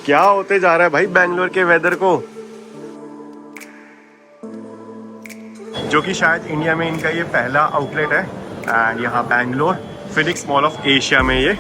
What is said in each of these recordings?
क्या होते जा रहा है भाई बैंगलोर के वेदर को, जो कि शायद इंडिया में इनका ये पहला आउटलेट है। एंड यहाँ Bangalore Phoenix mall of Asia में ये।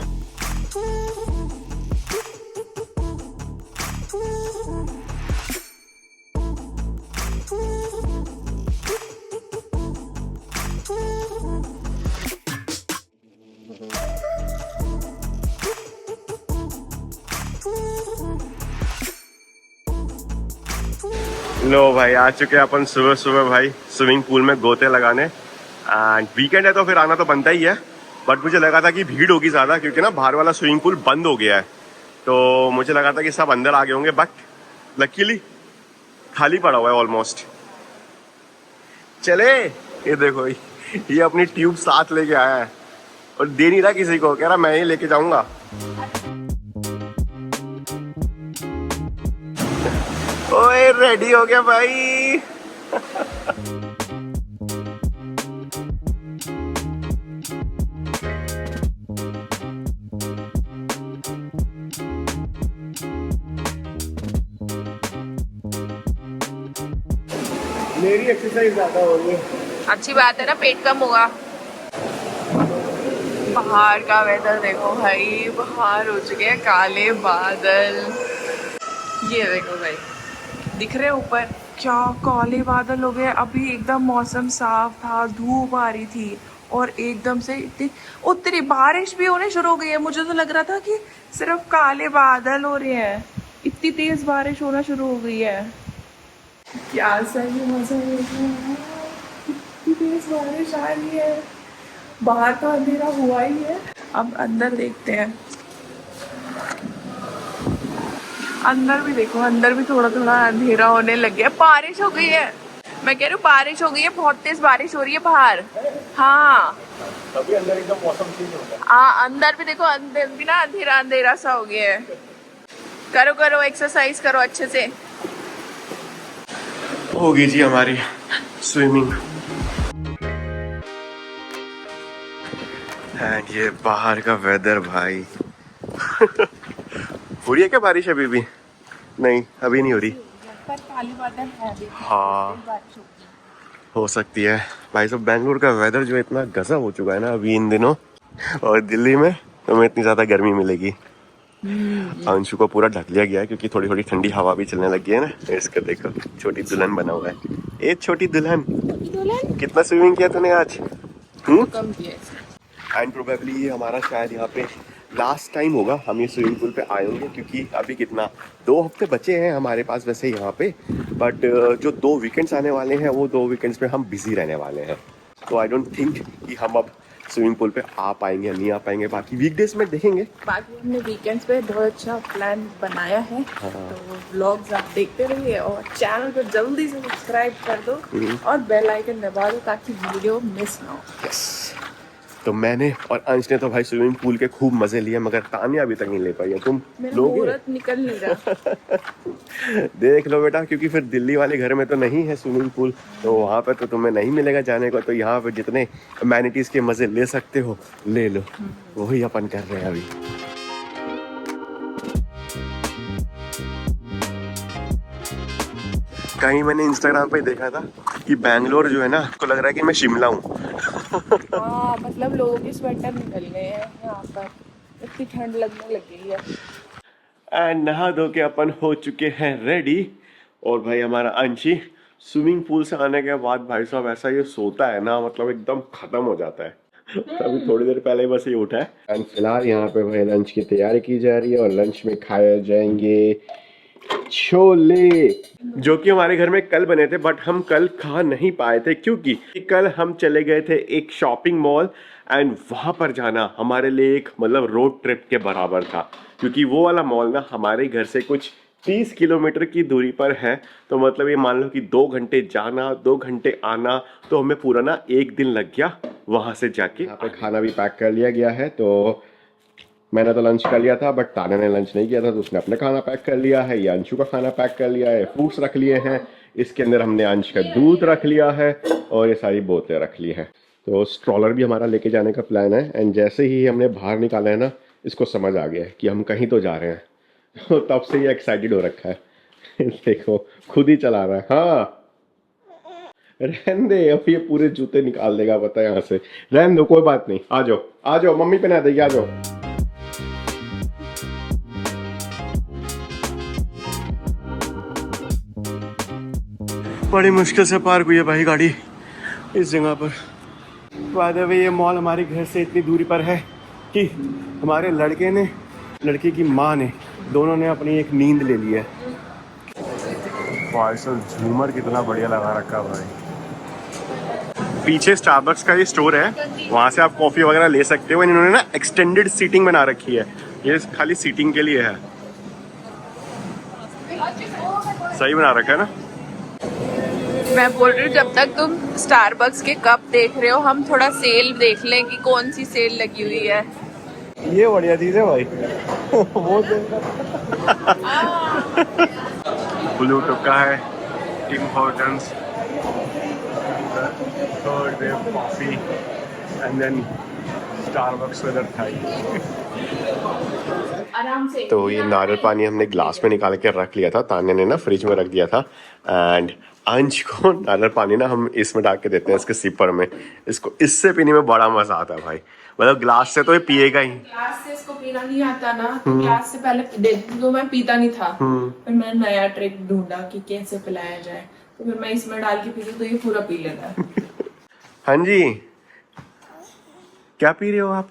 लो भाई आ चुके हैं अपन सुबह सुबह भाई स्विमिंग पूल में गोते लगाने। एंड वीकेंड है तो फिर आना तो बनता ही है, बट मुझे लगा था कि भीड़ होगी ज़्यादा क्योंकि ना बाहर वाला स्विमिंग पूल बंद हो गया है, तो मुझे लगा था कि सब अंदर आ गए होंगे, बट लकीली खाली पड़ा हुआ है ऑलमोस्ट। चले ये देखो, ये अपनी ट्यूब साथ लेके आया है और दे नहीं रहा किसी को, कह रहा मैं ही लेके जाऊंगा। ओए रेडी हो गया भाई। मेरी एक्सरसाइज ज्यादा हो रही है। अच्छी बात है ना, पेट कम होगा। बाहर का वेदर देखो भाई, बाहर हो चुके हैं काले बादल। ये देखो भाई, दिख रहे ऊपर क्या काले बादल हो गए। अभी एकदम मौसम साफ था, धूप आ रही थी और एकदम से इतनी उतरी बारिश भी होने शुरू हो गई है। मुझे तो लग रहा था कि सिर्फ काले बादल हो रहे हैं, इतनी तेज बारिश होना शुरू हो गई है। क्या सही मजा है, इतनी तेज बारिश आ रही है। बाहर तो अंधेरा हुआ ही है, अब अंदर देखते हैं। अंदर भी देखो, अंदर भी थोड़ा थोड़ा अंधेरा होने लग गया। बारिश हो गई है, मैं कह रही हूँ बारिश हो गई है, बहुत तेज बारिश हो रही है बाहर। हाँ अभी अंदर एकदम मौसम ठीक हो गया। हाँ, अंदर भी देखो, अंदर भी ना अंधेरा अंधेरा सा हो गया है। करो करो एक्सरसाइज करो अच्छे से। होगी जी हमारी स्विमिंग। एंड ये बाहर का वेदर भाई। हो रही है क्या बारिश अभी भी? नहीं अभी नहीं हो रही, पर काले बादल है अभी। हाँ हो सकती है भाई। सब बैंगलोर का वेदर जो इतना गजब हो चुका है ना अभी इन दिनों, और दिल्ली में तुम्हें इतनी ज्यादा गर्मी मिलेगी। अंशु को पूरा ढक लिया गया है क्योंकि थोड़ी थोड़ी ठंडी हवा भी चलने लगी है ना। इसका देखो छोटी दुल्हन बना हुआ है। ए छोटी दुल्हन, कितना स्विमिंग किया तूने आज? कम किया। एंड प्रोबेबली ये हमारा शायद यहाँ पे लास्ट टाइम होगा हम ये स्विमिंग पूल पे आए होंगे, क्योंकि अभी कितना 2 हफ्ते बचे हैं हमारे पास वैसे यहाँ पे, बट जो 2 वीकेंड्स आने वाले हैं वो 2 वीकेंड्स में हम बिजी रहने वाले हैं। तो आई डोंट थिंक कि हम अब स्विमिंग पूल पे आ पाएंगे या नहीं आ पाएंगे, बाकी वीकडेज में देखेंगे। बाकी हमने वीकेंड्स पे बहुत अच्छा प्लान बनाया है। हाँ। तो व्लॉग्स आप देखते रहिए और चैनल को जल्दी से सब्सक्राइब कर दो और बेल आइकन दबा दो ताकि वीडियो मिस ना हो। यस। तो मैंने और अंश ने तो भाई स्विमिंग पूल के खूब मजे लिए, मगर तानिया अभी तक नहीं ले पाई है। तुम लोगे? मुहूर्त निकल नहीं रहा। देख लो बेटा, क्योंकि फिर दिल्ली वाले घर में तो नहीं है स्विमिंग पूल, तो वहाँ पे तो तुम्हें नहीं मिलेगा जाने को। तो यहाँ पे जितने अमेनिटीज के मजे ले सकते हो ले लो, वही अपन कर रहे हैं अभी। कहीं मैंने इंस्टाग्राम पे देखा था कि बैंगलोर जो है ना, उसको लग रहा है कि मैं शिमला हूँ। हाँ, मतलब लोगों के स्वेटर निकल गए हैं यहाँ पर, इतनी ठंड लगने लग गई है। एंड नहा धो के अपन हो चुके हैं रेडी। और भाई हमारा अंशी स्विमिंग पूल से आने के बाद भाई साहब ऐसा ये सोता है ना, मतलब एकदम खत्म हो जाता है। अभी थोड़ी देर पहले बस ये उठा है। एंड फिलहाल यहाँ पे भाई लंच की तैयारी की जा रही है और लंच में खाए जाएंगे छोले, जो कि हमारे घर में कल बने थे, बट हम कल खा नहीं पाए थे क्योंकि कल हम चले गए थे एक शॉपिंग मॉल। एंड वहां पर जाना हमारे लिए एक मतलब रोड ट्रिप के बराबर था, क्योंकि वो वाला मॉल ना हमारे घर से कुछ 30 किलोमीटर की दूरी पर है। तो मतलब ये मान लो कि 2 घंटे जाना 2 घंटे आना, तो हमें पूरा ना 1 दिन लग गया वहां से जाके। यहाँ पे खाना भी पैक कर लिया गया है, तो मैंने तो लंच कर लिया था, बट ताने ने लंच नहीं किया था तो उसने अपना खाना पैक कर लिया है। ये अंशु का खाना पैक कर लिया है, फ्रूट्स रख लिए हैं, इसके अंदर हमने अंश का दूध रख लिया है और ये सारी बोतलें रख ली हैं। तो स्ट्रॉलर भी हमारा लेके जाने का प्लान है। एंड जैसे ही हमने बाहर निकाला है ना, इसको समझ आ गया है कि हम कहीं तो जा रहे हैं। तो तब से ये एक्साइटेड हो रखा है। देखो खुद ही चला रहा है। हाँ रहन दे, अब ये पूरे जूते निकाल देगा पता है यहाँ से। रहन दो कोई बात नहीं, आ जाओ मम्मी पहना देगी, आ जाओ। बड़ी मुश्किल से पार्क हुई है भाई गाड़ी इस जगह पर। बाय द वे ये मॉल हमारे घर से इतनी दूरी पर है कि हमारे लड़के ने, लड़के की माँ ने, दोनों ने अपनी एक नींद ले ली है। झूमर कितना बढ़िया लगा रखा है भाई। पीछे स्टारबक्स का ये स्टोर है, वहाँ से आप कॉफ़ी वगैरह ले सकते हो। इन्होंने ना एक्सटेंडेड सीटिंग बना रखी है, ये खाली सीटिंग के लिए है। सही बना रखा है ना। मैं बोल रही हूँ जब तक तुम स्टारबक्स के कप देख रहे हो, हम थोड़ा सेल देख लें कि कौन सी सेल लगी हुई है। ये बढ़िया चीज है भाई। वो ब्लू टुक्का है, Tim Hortons, third wave coffee and then Starbucks with Thai. आराम से। तो ये नारियल पानी हमने ग्लास में निकाल के रख लिया था, तान्या ने ना फ्रिज में रख दिया था। एंड अंश को नारियल पानी ना हम इसमें डाल के देते हैं, इसके सिपर में। इसको इससे पीने में बड़ा मजा आता है भाई, मतलब ग्लास से तो ये पिएगा ही। ग्लास से इसको पीना नहीं आता ना, तो ग्लास से पहले तो मैं पीता नहीं था, फिर मैंने नया ट्रिक ढूंढा कि कैसे पिलाया जाए, तो फिर मैं इसमें डाल के पीती, तो ये पूरा पी लेता है। हाँ जी, क्या पी रहे हो आप?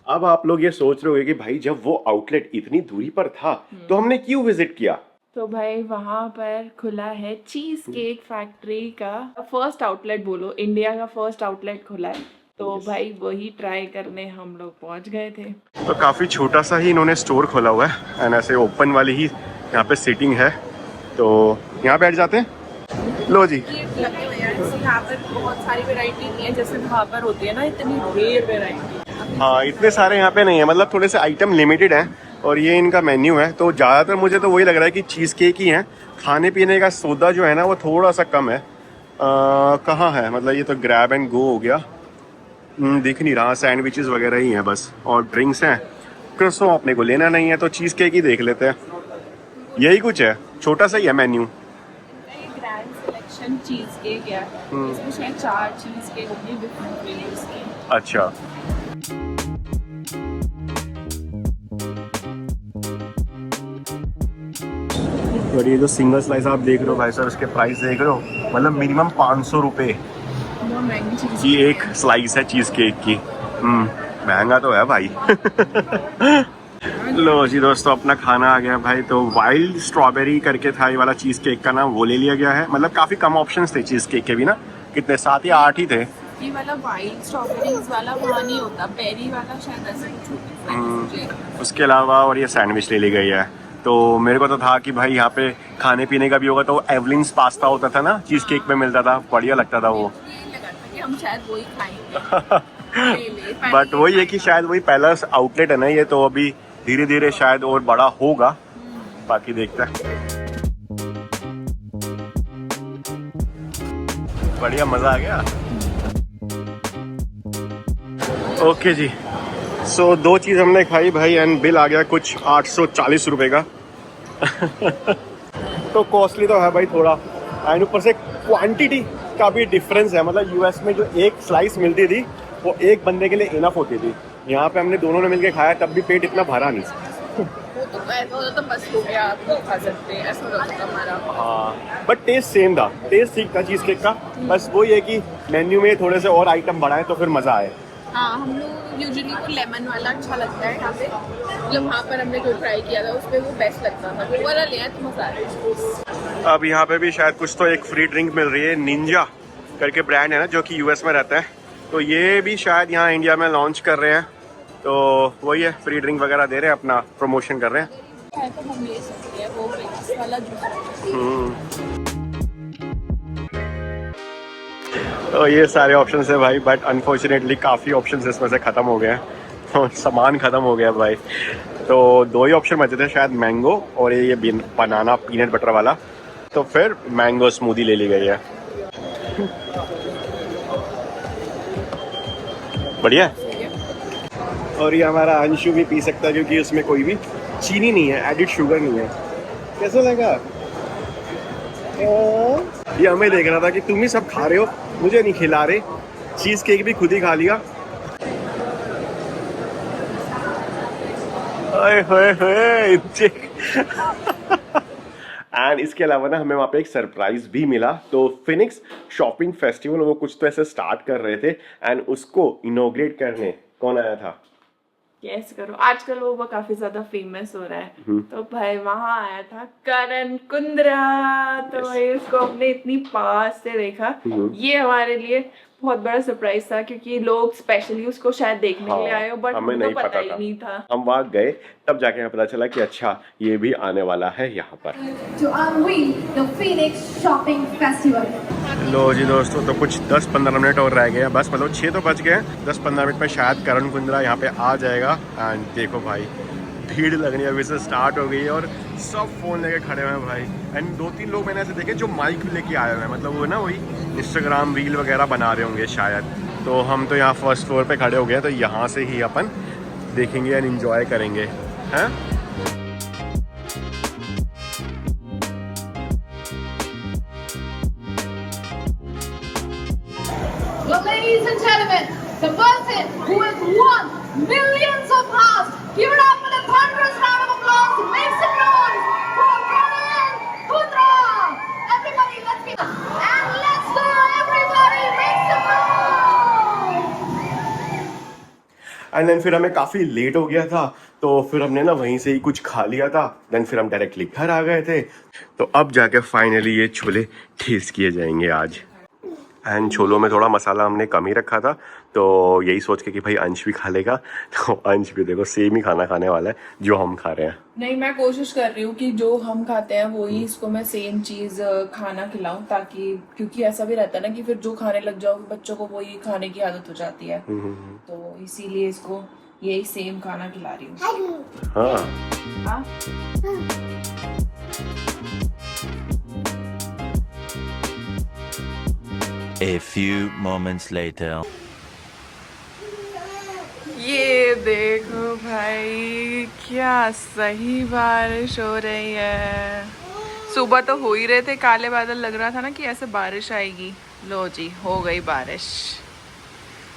अब आप लोग ये सोच रहे होंगे कि भाई जब वो आउटलेट इतनी दूरी पर था तो हमने क्यों विजिट किया। तो भाई वहाँ पर खुला है चीज केक फैक्ट्री का फर्स्ट आउटलेट, बोलो इंडिया का फर्स्ट आउटलेट खुला है, तो भाई वही ट्राई करने हम लोग पहुँच गए थे। तो काफी छोटा सा ही इन्होंने स्टोर खोला हुआ है एंड ऐसे ओपन वाली ही यहाँ पे सीटिंग है, तो यहाँ बैठ जाते हैं। लो जी, लगे हुए हैं यहाँ पर, बहुत सारी वैरायटी नहीं है जैसे वहाँ पर होती है ना, इतनी ढेर वैरायटी। हाँ इतने सारे यहाँ पे नहीं है, मतलब थोड़े से आइटम लिमिटेड हैं और ये इनका मेन्यू है। तो ज़्यादातर मुझे तो वही लग रहा है कि चीज़ केक ही है, खाने पीने का सौदा जो है ना वो थोड़ा सा कम है। कहाँ है, मतलब ये तो ग्रैब एंड गो हो गया, दिख नहीं रहा। सैंडविचेस वगैरह ही हैं बस, और ड्रिंक्स हैं। क्रोसो अपने को लेना नहीं है तो चीज़ केक ही देख लेते हैं, यही कुछ है, छोटा सा ही है menu. Grand selection cheese cake है, इसमें शायद 4 चीज केक होंगे डिफरेंट फ्लेवर्स के। अच्छा, और ये जो सिंगल स्लाइस आप देख रहे हो भाई साहब, इसके प्राइस देख रहे हो, मतलब मिनिमम 500 रुपये बहुत महंगी चीज की एक स्लाइस है चीज़ केक की। महंगा तो है भाई। लो जी दोस्तों, अपना खाना आ गया भाई। तो वाइल्ड स्ट्रॉबेरी करके था ये वाला चीज़ केक का नाम, वो ले लिया गया है। मतलब काफ़ी कम ऑप्शंस थे चीज़ केक के भी ना, कितने 7 या 8 ही थे। ये वाला वाइल्ड स्ट्रॉबेरीज वाला वहाँ नहीं होता, बेरी वाला शायद ऐसे कुछ होता है। उसके अलावा और ये सैंडविच ले ली गई है। तो मेरे को तो था कि भाई यहाँ पे खाने पीने का भी होगा, तो एवलिन्स पास्ता होता था ना चीज़ केक में मिलता था, बढ़िया लगता था वो। हम शायद वही खाएंगे। बट वही है कि शायद वही पहला आउटलेट है ना ये, तो अभी धीरे धीरे शायद और बड़ा होगा, बाकी देखते हैं। बढ़िया, मजा आ गया। ओके जी, सो 2 चीज़ हमने खाई भाई एंड बिल आ गया कुछ 840 रुपये का। तो कॉस्टली तो है भाई थोड़ा, एंड ऊपर से क्वांटिटी का भी डिफरेंस है। मतलब यूएस में जो एक स्लाइस मिलती थी वो एक बंदे के लिए इनफ होती थी, यहाँ पे हमने दोनों ने मिलके खाया तब भी पेट इतना भरा नहीं। वो तो बस हो गया, आप लोग खा सकते हैं, ऐसा होता था हमारा। हाँ, बट टेस्ट सेम था, टेस्ट ठीक था चीज़ केक का। बस वही है कि मेन्यू में थोड़े से और आइटम बढ़ाएं तो फिर मज़ा आए। हाँ, हम लोग यूजुअली को लेमन वाला अच्छा लगता है यहाँ पे, मतलब वहाँ पर हमने जो ट्राई किया था उसमें वो बेस्ट लगता था, वो वाला लिया तो मज़ा आया। अब यहाँ पे भी शायद कुछ तो एक फ्री ड्रिंक मिल रही है, निंजा करके ब्रांड है ना जो कि यूएस में रहता है, तो ये भी शायद यहाँ इंडिया में लॉन्च कर रहे हैं। तो वही है, फ्री ड्रिंक वगैरह दे रहे हैं, अपना प्रमोशन कर रहे हैं। तो हम ले सकते हैं वो वाला जूस। तो ये सारे ऑप्शंस है भाई, बट अनफॉर्चुनेटली काफ़ी ऑप्शंस इसमें से ख़त्म हो गए हैं और सामान ख़त्म हो गया भाई। तो 2 ही ऑप्शन बचे थे शायद, मैंगो और ये बनाना पीनट बटर वाला, तो फिर मैंगो स्मूदी ले ली गई है। बढ़िया। और ये हमारा अंशु भी पी सकता है क्योंकि उसमें कोई भी चीनी नहीं है, एडिड शुगर नहीं है। कैसा लगा? ये हमें देख रहा था कि तुम ही सब खा रहे हो, मुझे नहीं खिला रहे। चीज केक भी खुद ही खा लिया। एंड इसके अलावा ना हमें वहाँ पे एक सरप्राइज भी मिला। तो फिनिक्स शॉपिंग फेस्टिवल वो कुछ तो ऐसे स्टार्ट कर रहे थे एंड उसको इनॉग्रेट करने कौन आया था? गेस करो। आजकल वो काफी ज्यादा फेमस हो रहा है, तो भाई वहां आया था करण कुंद्रा। तो भाई उसको अपने इतनी पास से देखा। ये हमारे लिए बहुत बड़ा सरप्राइज था क्योंकि लोग स्पेशली उसको शायद देखने के लिए आए हो, बट हमें हमें नहीं पता ही था। नहीं था। हम वहाँ गए तब जाके हमें पता चला कि अच्छा ये भी आने वाला है यहाँ पर। To unveil the Phoenix Shopping Festival. लो जी दोस्तों, तो कुछ 10-15 मिनट और रह गए हैं बस, मतलब 6 तो बज गए हैं। 10-15 मिनट में शायद करण कुंद्रा यहाँ पे आ जाएगा। एंड देखो भाई भीड़ लगनी अभी से स्टार्ट हो गई है और सब फोन लेके खड़े हुए हैं भाई। एंड 2-3 लोग मैंने ऐसे देखे जो माइक लेके आए हुए हैं, मतलब वो ना वही इंस्टाग्राम रील वगैरह बना रहे होंगे शायद। तो हम तो यहाँ फर्स्ट फ्लोर पे खड़े हो गए हैं, तो यहाँ से ही अपन देखेंगे एंड एंजॉय करेंगे, हैं? Well, ladies and gentlemen, the person who has won millions of hearts, give it up for the thunderous round of applause. Make some noise for Karan Kundra. Everybody, let's give and let's go, everybody, make some noise. And then फिर हमें काफ़ी late हो गया था, तो फिर हमने ना वहीं से ही कुछ खा लिया था। देन फिर हम डायरेक्टली घर आ गए थे। तो अब जाके फाइनली ये छोले टेस्ट किए जाएंगे आज। एंड छोलों में थोड़ा मसाला हमने कम ही रखा था, तो यही सोच के कि भाई अंश भी खा लेगा। तो अंश भी देखो सेम ही खाना खाने वाला है जो हम खा रहे हैं। नहीं, मैं कोशिश कर रही हूँ कि जो हम खाते हैं वो ही इसको मैं सेम चीज खाना खिलाऊं, ताकि क्योंकि ऐसा भी रहता है ना कि फिर जो खाने लग जाओ बच्चों को वही खाने की आदत हो जाती है। तो इसीलिए इसको यही सेम खाना खिला रही हूँ। हाँ A few moments later. ये देखो भाई क्या सही बारिश हो रही है। सुबह तो हो ही रहे थे काले बादल, लग रहा था ना कि ऐसे बारिश आएगी। लो जी, हो गई बारिश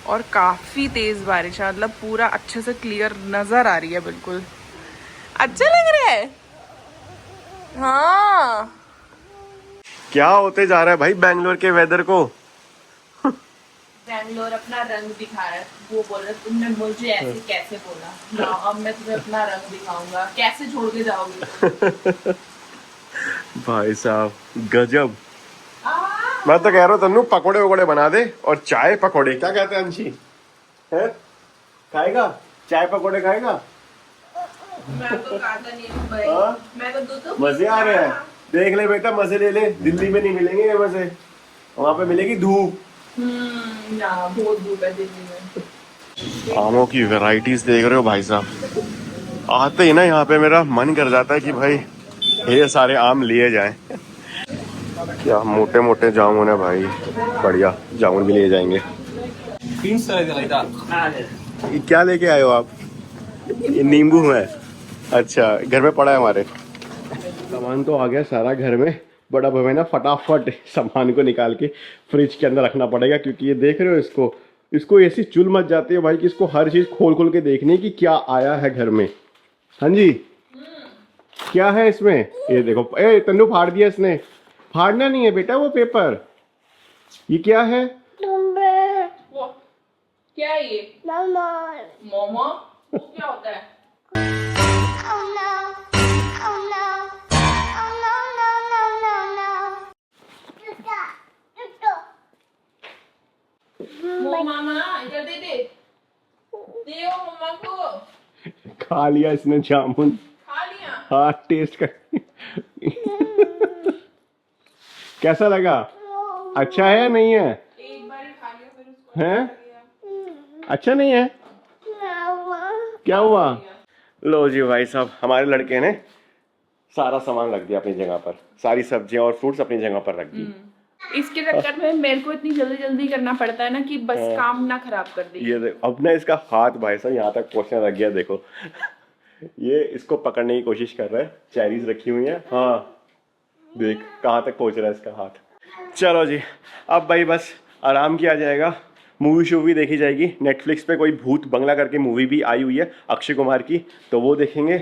और काफी तेज बारिश है, मतलब पूरा अच्छे से क्लियर नजर आ रही है, बिल्कुल अच्छा लग रहा है। हाँ, क्या होते जा रहा है भाई बैंगलोर के वेदर को? बैंगलोर अपना रंग दिखा रहा है। वो बोल रहे तुमने मुझे ऐसे कैसे बोला ना, अब मैं तुम्हें अपना रंग दिखाऊंगा, कैसे छोड़ के जाओगे? भाई साहब गजब। मैं तो कह रहा हूँ तन्नू पकोड़े वकोड़े बना दे और चाय पकोड़े, क्या कहते हैं अंशी? है खाएगा चाय पकोड़े खाएगा? मैं तो खाता नहीं हूँ भाई। हाँ? मैं तो दूध मजे आ रहे हैं, देख ले बेटा मजे ले ले। दिल्ली में नहीं मिलेंगे ये मजे, वहाँ पे मिलेगी धूप। ना बहुत धूप है दिल्ली में। आमों की वैरायटीज देख रहे हो भाई साहब, आते ही ना यहाँ पे मेरा मन कर जाता है कि भाई ये सारे आम लिए जाएं। क्या मोटे मोटे जामुन है भाई, बढ़िया जामुन भी लिए जाएंगे। ये क्या लेके आए हो आप? ये नींबू है, अच्छा घर में पड़ा है हमारे। सामान तो आ गया सारा घर में, बड़ा हमें ना फटाफट सामान को निकाल के फ्रिज के अंदर रखना पड़ेगा, क्योंकि ये देख रहे हो इसको ऐसी चुल मच जाती है भाई कि इसको हर चीज़ खोल खोल के देखनी है कि क्या आया है घर में। हाँ जी, क्या है इसमें? ये देखो, ए तन्नू फाड़ दिया इसने। फाड़ना नहीं है बेटा वो पेपर। ये क्या है? वो क्या है ये? मोमो। वो क्या होता है? Oh no, oh no, oh no, no, no, no, no. वो मामा इधर दे दे, दे मम्मा को। खा लिया इसने जामुन। खा लिया? हाँ टेस्ट कर। कैसा लगा? अच्छा है या नहीं है? एक बार खा लिया फिर उसको हैं? अच्छा नहीं है? क्या हुआ? लो जी भाई साहब, हमारे लड़के ने सारा सामान रख दिया अपनी जगह पर, सारी सब्जियां और फ्रूट्स अपनी जगह पर रख दी। इसके चक्कर में मेरे को इतनी जल्दी जल्दी करना पड़ता है ना कि बस काम ना खराब कर दे। ये देखो अब ना इसका हाथ भाई साहब यहाँ तक पहुँचने लग गया, देखो ये इसको पकड़ने की कोशिश कर रहा है, चेरीज रखी हुई है। हाँ देख कहाँ तक पहुँच रहा है इसका हाथ। चलो जी अब भाई बस आराम किया जाएगा, मूवी शूवी देखी जाएगी। नेटफ्लिक्स पे कोई भूत बंगला करके मूवी भी आई हुई है अक्षय कुमार की, तो वो देखेंगे।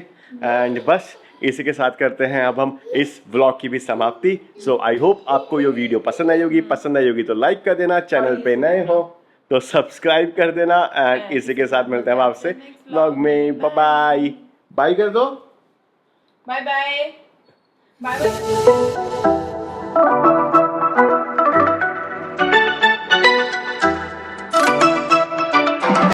एंड बस इसी के साथ करते हैं अब हम इस व्लॉग की भी समाप्ति। सो आई होप आपको ये वीडियो पसंद आई होगी। पसंद आई होगी तो लाइक कर देना, चैनल पे नए हो तो सब्सक्राइब कर देना। एंड इसी के साथ मिलते हैं आपसे व्लॉग में। बाय बाय, बाय कर दो, बाय बाय बाय बाय।